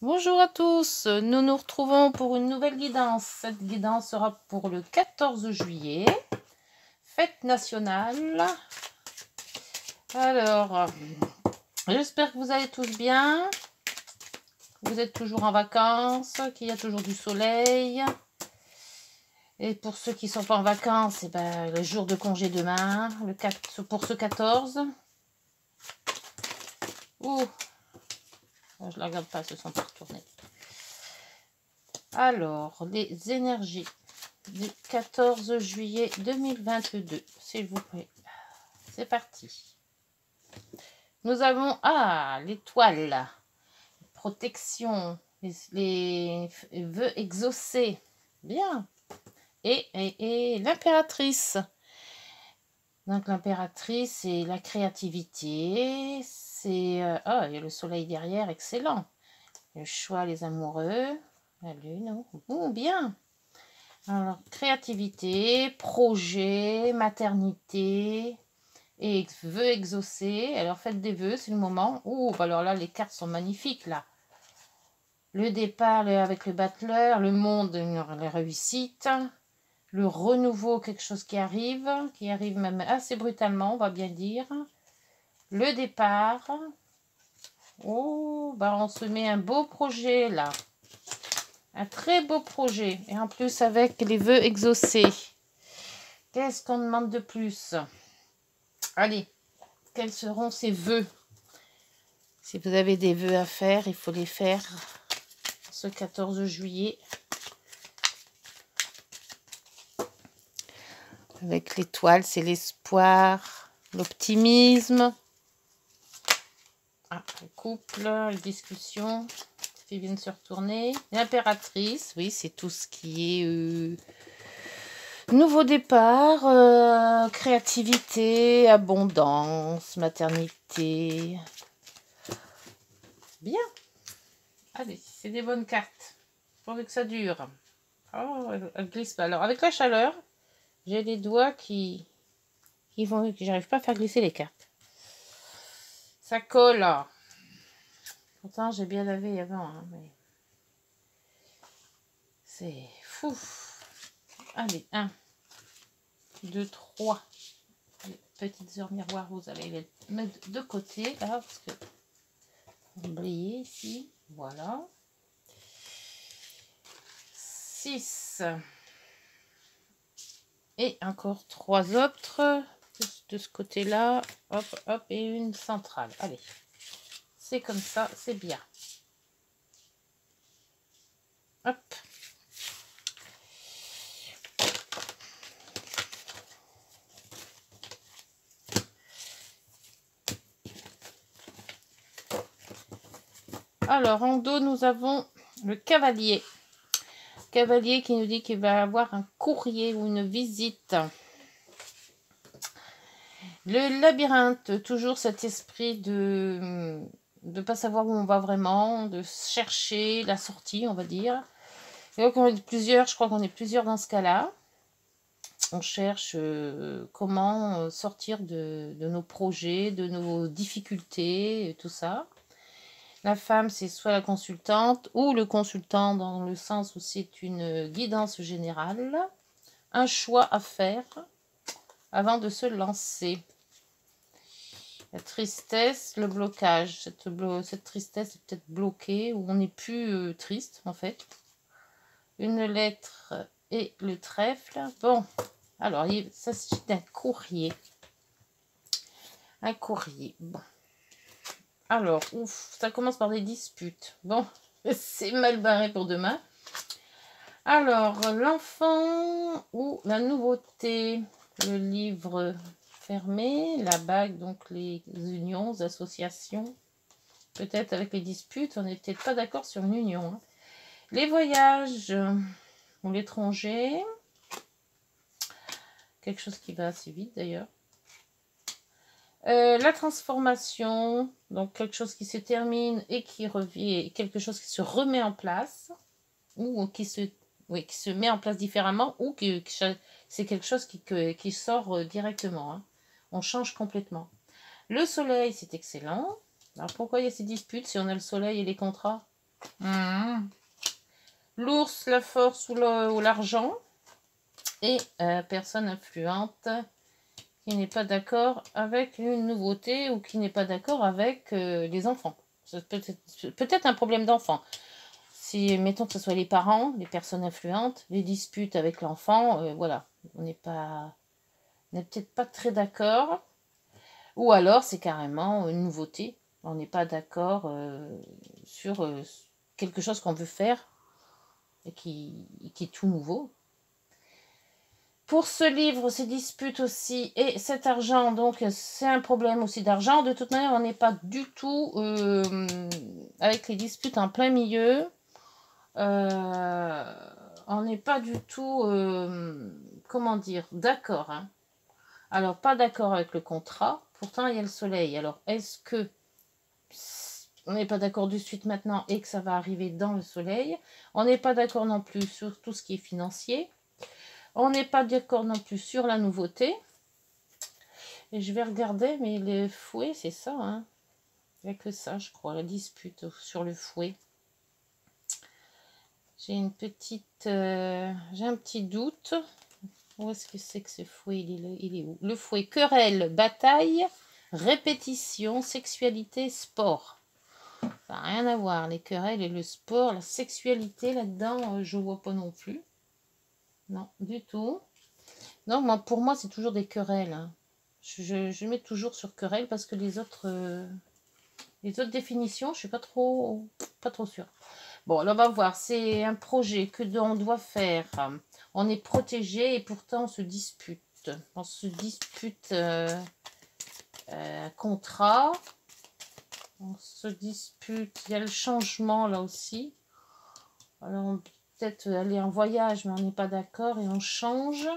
Bonjour à tous, nous nous retrouvons pour une nouvelle guidance. Cette guidance sera pour le 14 juillet, fête nationale. Alors, j'espère que vous allez tous bien, vous êtes toujours en vacances, qu'il y a toujours du soleil. Et pour ceux qui ne sont pas en vacances, le jour de congé demain, pour ce 14. Ouh, je ne la regarde pas, elles se sont pas retournées. Alors, les énergies du 14 juillet 2022, s'il vous plaît. C'est parti. Nous avons, l'étoile, protection, les vœux exaucés. Bien. Et l'impératrice. Donc l'impératrice, c'est la créativité. C'est, il y a le soleil derrière, excellent. Le choix, les amoureux. La lune, bien. Alors, créativité, projet, maternité et vœux exaucés. Alors, faites des vœux, c'est le moment. Alors là, les cartes sont magnifiques, là. Le départ avec le battleur, le monde, la réussite. Le renouveau, quelque chose qui arrive même assez brutalement, on va bien dire. Le départ. On se met un beau projet, là. Un très beau projet. Et en plus, avec les vœux exaucés. Qu'est-ce qu'on demande de plus? Allez, quels seront ces vœux? Si vous avez des vœux à faire, il faut les faire ce 14 juillet. Avec l'étoile, c'est l'espoir, l'optimisme. Le couple, les discussions qui viennent se retourner. L'impératrice, oui, c'est tout ce qui est nouveau départ, créativité, abondance, maternité. Bien. Allez, c'est des bonnes cartes. Pourvu que ça dure. Elle glisse pas. Alors, avec la chaleur, j'ai les doigts qui vont... J'arrive pas à faire glisser les cartes. Ça colle. Pourtant, j'ai bien lavé avant. Mais... c'est fou. Allez, 1, 2, 3. Les petites heures miroirs, vous allez les mettre de côté. Là, parce que... oubliez ici. Voilà. 6. Et encore 3 autres. De ce côté-là. Hop, hop. Et une centrale. Allez. C'est comme ça. C'est bien. Hop. Alors, en dos, nous avons le cavalier. Cavalier qui nous dit qu'il va avoir un courrier ou une visite. Le labyrinthe, toujours cet esprit de ne pas savoir où on va vraiment, de chercher la sortie, on va dire. Et donc, on est plusieurs, je crois qu'on est plusieurs dans ce cas-là. On cherche comment sortir de nos projets, de nos difficultés, et tout ça. La femme, c'est soit la consultante ou le consultant dans le sens où c'est une guidance générale. Un choix à faire avant de se lancer. La tristesse, le blocage. Cette tristesse est peut-être bloquée ou on n'est plus triste en fait. Une lettre et le trèfle. Bon, alors ça c'est un courrier. Un courrier. Bon. Alors, ça commence par des disputes. Bon, c'est mal barré pour demain. Alors, l'enfant ou la nouveauté, le livre fermé, la bague, donc les unions, les associations. Peut-être avec les disputes, on n'est peut-être pas d'accord sur une union. Hein. Les voyages ou l'étranger. Quelque chose qui va assez vite d'ailleurs. La transformation, donc quelque chose qui se termine et qui revient, quelque chose qui se remet en place, ou qui se met en place différemment, ou que c'est quelque chose qui sort directement. Hein. On change complètement. Le soleil, c'est excellent. Alors pourquoi il y a ces disputes si on a le soleil et les contrats? L'ours, la force ou l'argent. Et personne influente qui n'est pas d'accord avec une nouveauté ou qui n'est pas d'accord avec les enfants. C'est peut-être un problème d'enfant. Si, mettons que ce soit les parents, les personnes influentes, les disputes avec l'enfant, voilà, on n'est peut-être pas très d'accord. Ou alors, c'est carrément une nouveauté. On n'est pas d'accord sur quelque chose qu'on veut faire et qui est tout nouveau. Pour ce livre, ces disputes aussi, et cet argent, donc c'est un problème aussi d'argent. De toute manière, on n'est pas du tout avec les disputes en plein milieu. On n'est pas du tout, comment dire, d'accord. Hein. Alors, pas d'accord avec le contrat. Pourtant, il y a le soleil. Alors, est-ce que on n'est pas d'accord de suite maintenant et que ça va arriver dans le soleil? On n'est pas d'accord non plus sur tout ce qui est financier. On n'est pas d'accord non plus sur la nouveauté. Et je vais regarder, mais le fouet, c'est ça. Hein. Il n'y a que ça, je crois, la dispute sur le fouet. J'ai une petite... j'ai un petit doute. Où est-ce que c'est que ce fouet? Il est où? Le fouet, querelle, bataille, répétition, sexualité, sport. Ça n'a rien à voir, les querelles et le sport. La sexualité, là-dedans, je ne vois pas non plus. Non, du tout. Non, moi, pour moi, c'est toujours des querelles. Hein. Je mets toujours sur querelle parce que les autres définitions, je suis pas trop sûre. Bon, là, on va voir. C'est un projet que on doit faire. On est protégé et pourtant on se dispute. On se dispute un contrat. On se dispute. Il y a le changement là aussi. Alors, on peut peut-être aller en voyage, mais on n'est pas d'accord et on change.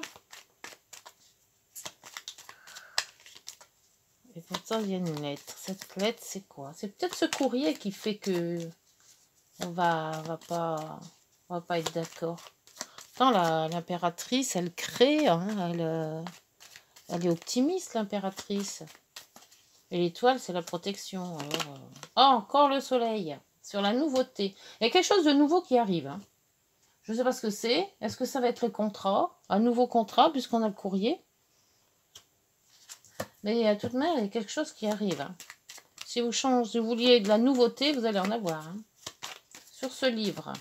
Et pourtant, il y a une lettre. Cette lettre, c'est quoi? C'est peut-être ce courrier qui fait que on va pas être d'accord. L'impératrice, elle crée, hein, elle est optimiste, l'impératrice. Et l'étoile, c'est la protection. Alors, encore le soleil, sur la nouveauté. Il y a quelque chose de nouveau qui arrive. Hein. Je ne sais pas ce que c'est. Est-ce que ça va être le contrat? Un nouveau contrat, puisqu'on a le courrier. Mais à toute manière, il y a quelque chose qui arrive. Hein. Si vous vouliez de la nouveauté, vous allez en avoir. Hein. Sur ce livre.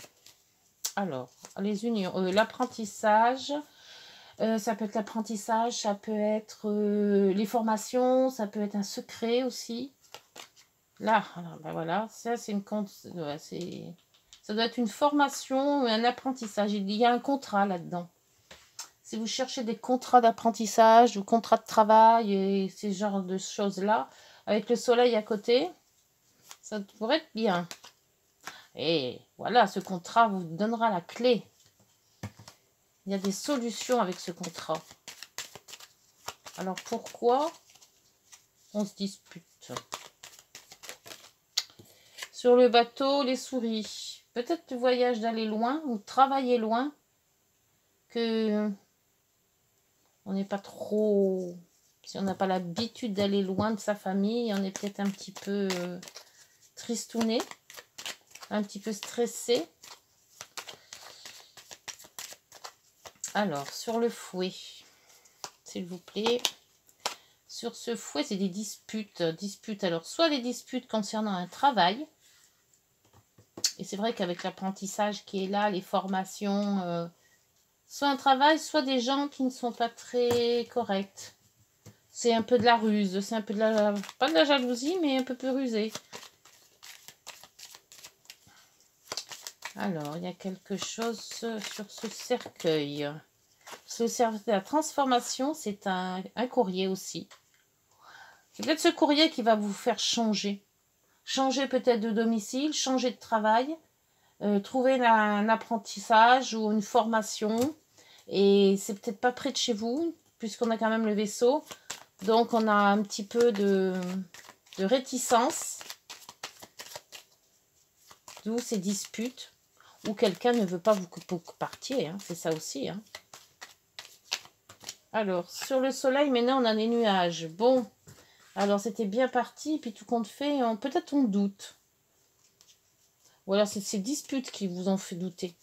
Alors, les unions, l'apprentissage, ça peut être l'apprentissage, ça peut être les formations, ça peut être un secret aussi. Là, alors, ben voilà, ça c'est ça doit être une formation, un apprentissage. Il y a un contrat là-dedans. Si vous cherchez des contrats d'apprentissage ou contrats de travail et ces genres de choses-là, avec le soleil à côté, ça pourrait être bien. Et voilà, ce contrat vous donnera la clé. Il y a des solutions avec ce contrat. Alors pourquoi on se dispute? Sur le bateau, les souris. Peut-être le voyage d'aller loin ou travailler loin. Que on n'est pas trop... Si on n'a pas l'habitude d'aller loin de sa famille, on est peut-être un petit peu tristouné. Un petit peu stressé. Alors, sur le fouet, s'il vous plaît. Sur ce fouet, c'est des disputes. Alors, soit des disputes concernant un travail. Et c'est vrai qu'avec l'apprentissage qui est là, les formations, soit un travail, soit des gens qui ne sont pas très corrects. C'est un peu de la ruse, c'est un peu de la... Pas de la jalousie, mais un peu plus rusé. Alors, il y a quelque chose sur ce cercueil. Ce cercueil, la transformation, c'est un courrier aussi. C'est peut-être ce courrier qui va vous faire changer. Changer peut-être de domicile, changer de travail, trouver un apprentissage ou une formation. Et c'est peut-être pas près de chez vous, puisqu'on a quand même le vaisseau. Donc, on a un petit peu de réticence. D'où ces disputes. Ou quelqu'un ne veut pas vous partir, hein, c'est ça aussi. Hein. Alors, sur le soleil, maintenant, on a des nuages. Bon, alors c'était bien parti, puis tout compte fait, peut-être on doute. Voilà, c'est ces disputes qui vous ont fait douter.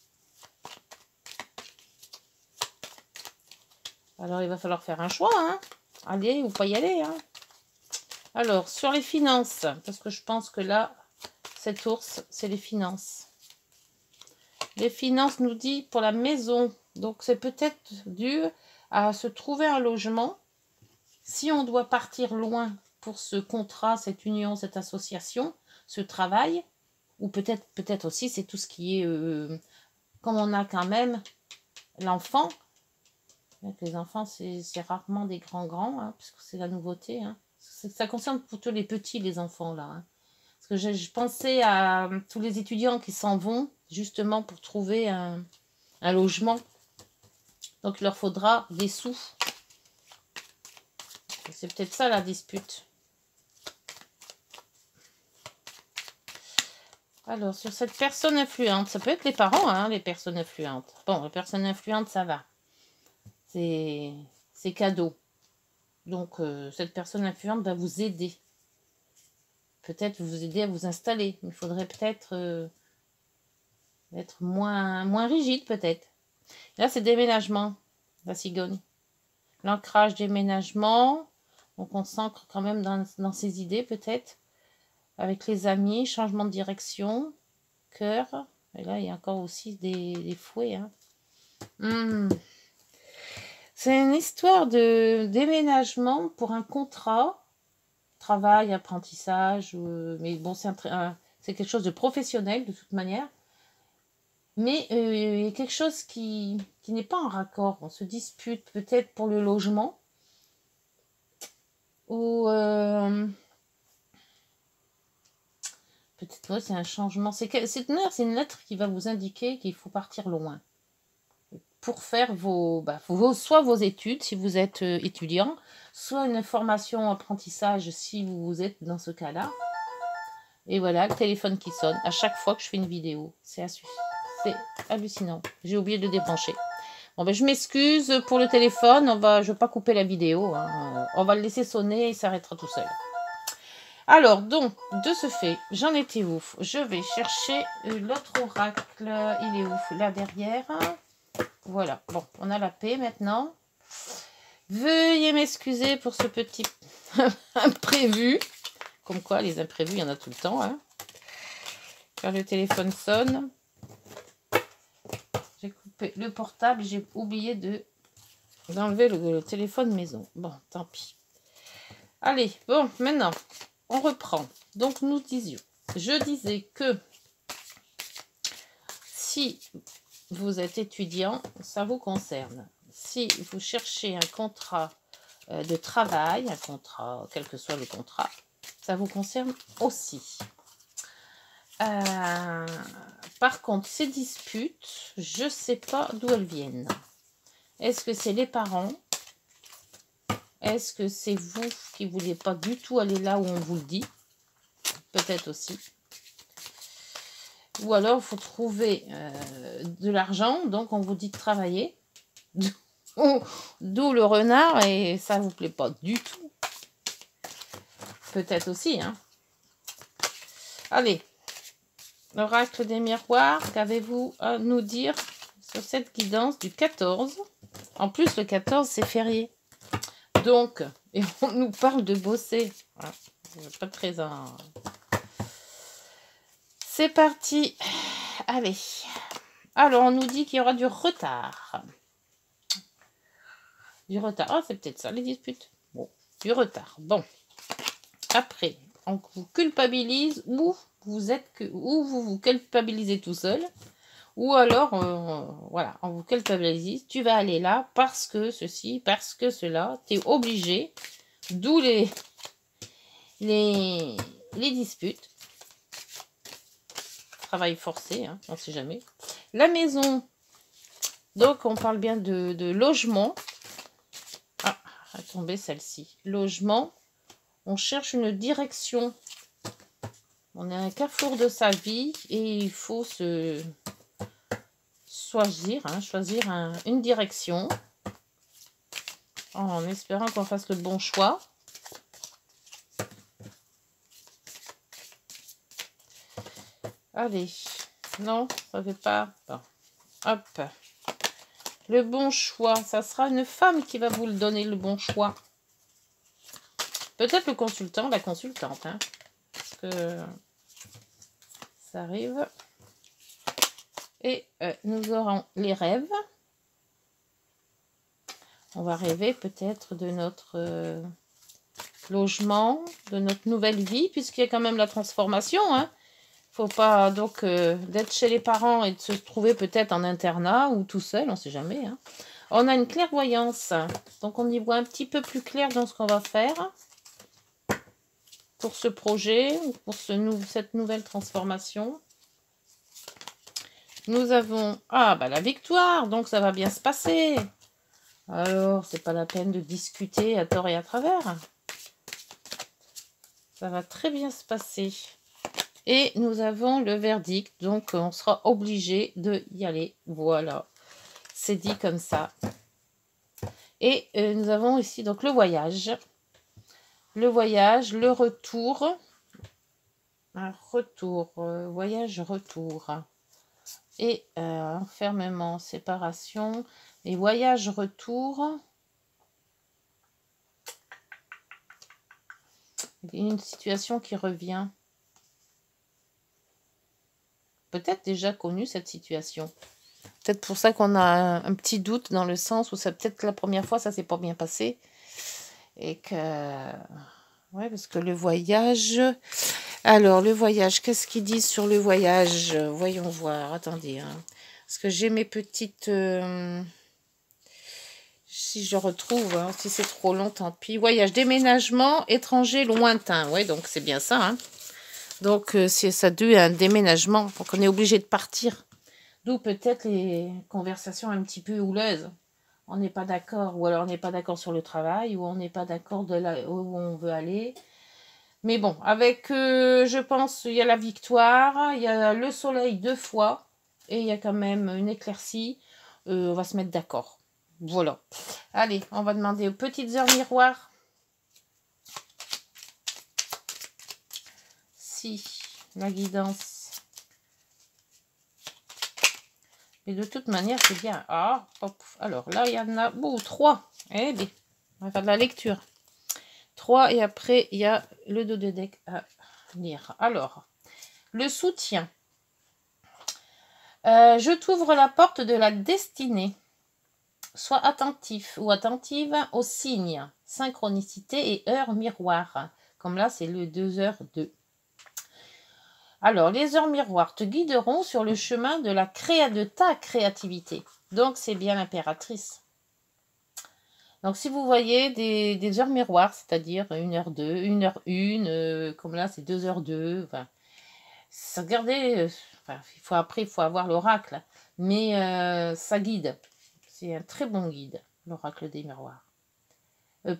Alors, il va falloir faire un choix, hein. Aller ou pas y aller, hein. Alors, sur les finances, parce que je pense que là, cet ours, c'est les finances. Les finances nous dit pour la maison. Donc, c'est peut-être dû à se trouver un logement. Si on doit partir loin pour ce contrat, cette union, cette association, ce travail, ou peut-être aussi, c'est tout ce qui est... comme on a quand même l'enfant. Les enfants, c'est rarement des grands, hein, parce que c'est la nouveauté. Hein. Ça concerne plutôt les petits, les enfants, là. Hein. Parce que je pensais à tous les étudiants qui s'en vont, justement, pour trouver un logement. Donc, il leur faudra des sous. C'est peut-être ça, la dispute. Alors, sur cette personne influente, ça peut être les parents, hein, les personnes influentes. Bon, les personnes influentes, ça va. C'est cadeau. Donc, cette personne influente va vous aider. Peut-être vous aider à vous installer. Il faudrait peut-être être moins rigide, peut-être. Là, c'est déménagement, la cigogne. L'ancrage, déménagement. Donc, on s'ancre quand même dans ses idées, peut-être. Avec les amis, changement de direction, cœur. Et là, il y a encore aussi des fouets. Hein. C'est une histoire de déménagement pour un contrat, travail, apprentissage, mais bon, c'est quelque chose de professionnel de toute manière. Mais il y a quelque chose qui n'est pas en raccord. On se dispute peut-être pour le logement. Ou peut-être c'est un changement. C'est une lettre qui va vous indiquer qu'il faut partir loin. Pour faire soit vos études si vous êtes étudiant, soit une formation apprentissage si vous êtes dans ce cas-là. Et voilà, le téléphone qui sonne à chaque fois que je fais une vidéo. C'est hallucinant. J'ai oublié de le débrancher. Bon, ben, je m'excuse pour le téléphone. Je ne vais pas couper la vidéo. Hein. On va le laisser sonner et il s'arrêtera tout seul. Alors, donc, de ce fait, j'en étais où? Je vais chercher l'autre oracle. Il est où? Là derrière. Voilà. Bon, on a la paix maintenant. Veuillez m'excuser pour ce petit imprévu. Comme quoi, les imprévus, il y en a tout le temps. Hein. Quand le téléphone sonne, j'ai coupé le portable. J'ai oublié d'enlever le téléphone maison. Bon, tant pis. Allez, bon, maintenant, on reprend. Donc, je disais que si vous êtes étudiant, ça vous concerne. Si vous cherchez un contrat de travail, un contrat, quel que soit le contrat, ça vous concerne aussi. Par contre, ces disputes, je ne sais pas d'où elles viennent. Est-ce que c'est les parents? Est-ce que c'est vous qui ne voulez pas du tout aller là où on vous le dit? Peut-être aussi. Ou alors, il faut trouver de l'argent, donc on vous dit de travailler. D'où le renard, et ça ne vous plaît pas du tout. Peut-être aussi, hein. Allez, l'oracle des miroirs, qu'avez-vous à nous dire sur cette guidance du 14? En plus, le 14, c'est férié. Donc, et on nous parle de bosser. Ah, c'est pas très... C'est parti. Allez. Alors, on nous dit qu'il y aura du retard. Du retard. Ah, c'est peut-être ça, les disputes. Bon, du retard. Bon. Après, on vous culpabilise ou vous vous culpabilisez tout seul. Ou alors, voilà, on vous culpabilise. Tu vas aller là parce que ceci, parce que cela. Tu es obligé. D'où les disputes. Travail forcé, hein, on ne sait jamais. La maison. Donc, on parle bien de logement. Ah, elle est tombée celle-ci. Logement. On cherche une direction. On est à un carrefour de sa vie et il faut choisir une direction en espérant qu'on fasse le bon choix. Allez. Non, ça ne fait pas. Bon. Hop. Le bon choix. Ça sera une femme qui va vous le donner, le bon choix. Peut-être le consultant, la consultante. Hein, parce que ça arrive. Et nous aurons les rêves. On va rêver peut-être de notre logement, de notre nouvelle vie, puisqu'il y a quand même la transformation. Hein. Faut pas donc d'être chez les parents et de se trouver peut-être en internat ou tout seul, on ne sait jamais. Hein. On a une clairvoyance, donc on y voit un petit peu plus clair dans ce qu'on va faire pour ce projet, pour cette nouvelle transformation. Nous avons la victoire, donc ça va bien se passer. Alors, c'est pas la peine de discuter à tort et à travers. Ça va très bien se passer. Et nous avons le verdict, donc on sera obligé de y aller. Voilà, c'est dit comme ça. Et nous avons ici donc le voyage. Le voyage, le retour. Un retour, voyage-retour. Et enfermement, séparation. Et voyage-retour. Il y a une situation qui revient. Peut-être déjà connu cette situation. Peut-être pour ça qu'on a un petit doute dans le sens où ça peut-être la première fois ça s'est pas bien passé. Et que... Ouais, parce que le voyage... Alors, le voyage, qu'est-ce qu'ils disent sur le voyage? Voyons voir, attendez. Hein. Parce que j'ai mes petites... Si je retrouve, hein, si c'est trop long, tant pis. Voyage, déménagement, étranger, lointain. Ouais, donc c'est bien ça. Hein. Donc, c'est ça dû à un déménagement. Donc, on est obligé de partir. D'où peut-être les conversations un petit peu houleuses. On n'est pas d'accord. Ou alors on n'est pas d'accord sur le travail. Ou on n'est pas d'accord de là où on veut aller. Mais bon, avec, je pense, il y a la victoire. Il y a le soleil 2 fois. Et il y a quand même une éclaircie. On va se mettre d'accord. Voilà. Allez, on va demander aux petites heures miroirs. Si la guidance. Mais de toute manière, c'est bien. Ah, hop. Alors là, il y en a 3. Eh bien, on va faire de la lecture. 3 et après, il y a le dos de deck à lire. Alors, le soutien. Je t'ouvre la porte de la destinée. Sois attentif ou attentive aux signes, synchronicité et heure miroir. Comme là, c'est le 2h02. Alors, les heures miroirs te guideront sur le chemin de ta créativité. Donc, c'est bien l'impératrice. Donc, si vous voyez des heures miroirs, c'est-à-dire 1h02, 1h01, comme là, c'est 2h02. Enfin, regardez, il faut avoir l'oracle. Mais ça guide. C'est un très bon guide, l'oracle des miroirs.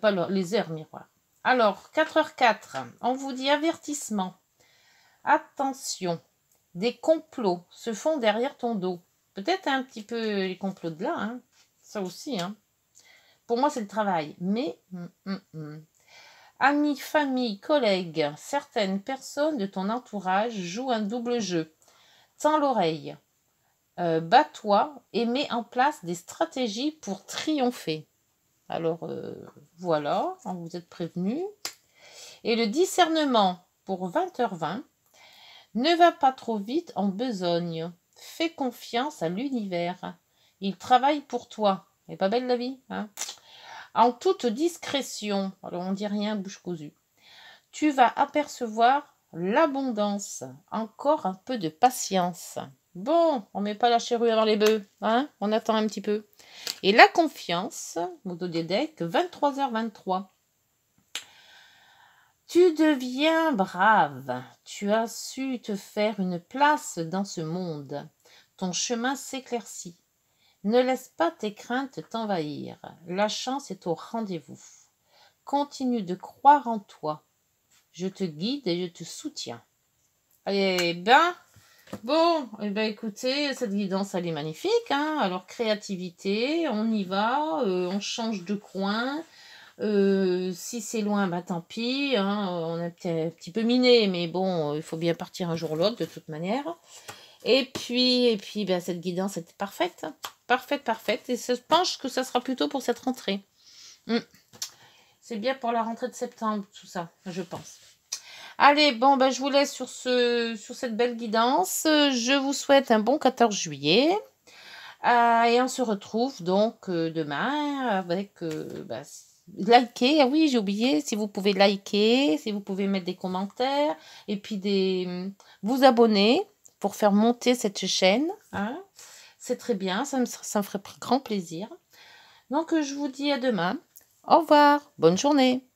Pas les heures miroirs. Alors, 4h04, on vous dit avertissement. Attention, des complots se font derrière ton dos. Peut-être un petit peu les complots de là, hein. Ça aussi. Hein. Pour moi, c'est le travail. Mais, amis, famille, collègues, certaines personnes de ton entourage jouent un double jeu. Tends l'oreille. Bats-toi et mets en place des stratégies pour triompher. Alors, voilà, vous êtes prévenus. Et le discernement pour 20h20. Ne va pas trop vite en besogne. Fais confiance à l'univers. Il travaille pour toi. Elle est pas belle la vie, hein? En toute discrétion. Alors on dit rien, bouche cousue. Tu vas apercevoir l'abondance. Encore un peu de patience. Bon, on met pas la charrue avant les bœufs, hein? On attend un petit peu. Et la confiance, moto des decks, 23h23. Tu deviens brave. Tu as su te faire une place dans ce monde. Ton chemin s'éclaircit. Ne laisse pas tes craintes t'envahir. La chance est au rendez-vous. Continue de croire en toi. Je te guide et je te soutiens. Eh ben, bon, eh ben écoutez, cette guidance, elle est magnifique. Hein. Alors, créativité, on y va, on change de coin. Si c'est loin, bah tant pis, hein, on a un petit peu miné, mais bon, il faut bien partir un jour ou l'autre de toute manière. Et puis bah, cette guidance était parfaite, hein. Parfaite, parfaite. Et je pense que ça sera plutôt pour cette rentrée. C'est bien pour la rentrée de septembre, tout ça, je pense. Allez, bon, bah, je vous laisse sur cette belle guidance. Je vous souhaite un bon 14 juillet. Et on se retrouve donc demain avec... bah, liker, ah oui, j'ai oublié, si vous pouvez liker, si vous pouvez mettre des commentaires, et puis vous abonner pour faire monter cette chaîne. Hein. C'est très bien, ça me ferait grand plaisir. Donc, je vous dis à demain. Au revoir, bonne journée.